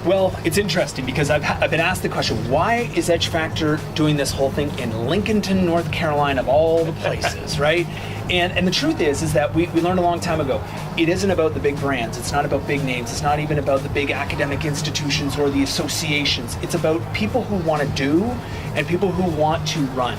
Well, it's interesting because I've been asked the question, why is Edge Factor doing this whole thing in Lincolnton, North Carolina, of all the places, right? And the truth is that we learned a long time ago, it isn't about the big brands, it's not about big names, it's not even about the big academic institutions or the associations. It's about people who want to do and people who want to run.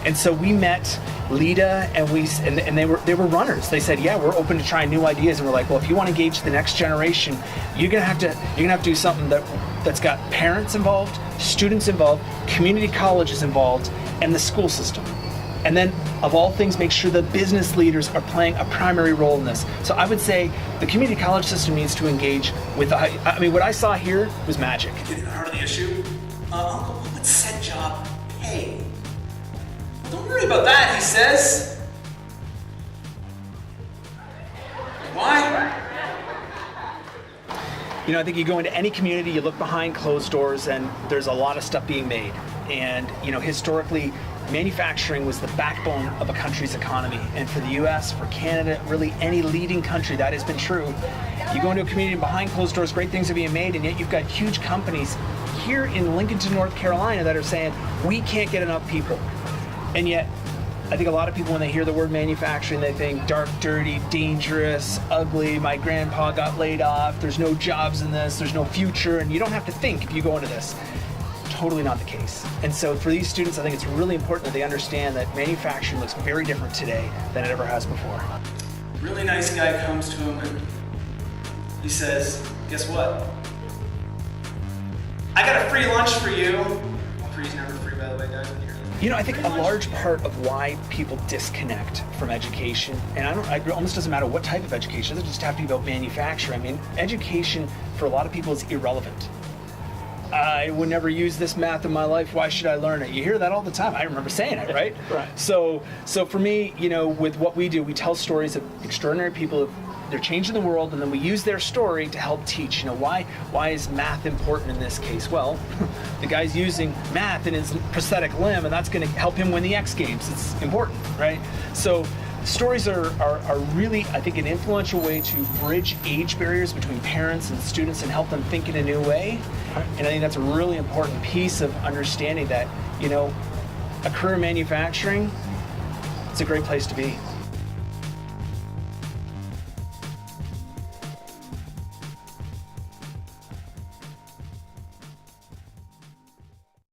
And so we met LEDA and they were runners. They said, yeah, we're open to trying new ideas. And we're like, well, if you want to engage the next generation, you're gonna have to do something that's got parents involved, students involved, community colleges involved, and the school system. And then, of all things, make sure the business leaders are playing a primary role in this. So I would say the community college system needs to engage with, what I saw here was magic. Getting the heart of the issue? Uncle, what would said job pay? Don't worry about that, he says. Why? I think you go into any community, you look behind closed doors, and there's a lot of stuff being made. And, historically, manufacturing was the backbone of a country's economy. And for the US, for Canada, really any leading country, that has been true. You go into a community behind closed doors, great things are being made, and yet you've got huge companies here in Lincolnton, North Carolina that are saying, we can't get enough people. And yet, I think a lot of people, when they hear the word manufacturing, they think dark, dirty, dangerous, ugly, my grandpa got laid off, there's no jobs in this, there's no future, and you don't have to think if you go into this. Totally not the case. And so for these students, I think it's really important that they understand that manufacturing looks very different today than it ever has before. Really nice guy comes to him and he says, guess what? I got a free lunch for you. Free's never free, by the way, guys. I think a large part of why people disconnect from education, and it almost doesn't matter what type of education, it doesn't just have to be about manufacturing. Education for a lot of people is irrelevant. I would never use this math in my life, why should I learn it? You hear that all the time. I remember saying it, right? Right. So for me, with what we do, we tell stories of extraordinary people. They're changing the world, and then we use their story to help teach. Why is math important in this case? Well, the guy's using math in his prosthetic limb, and that's going to help him win the X Games. It's important, right? So stories are really, I think, an influential way to bridge age barriers between parents and students and help them think in a new way. And I think that's a really important piece of understanding that, a career in manufacturing, it's a great place to be.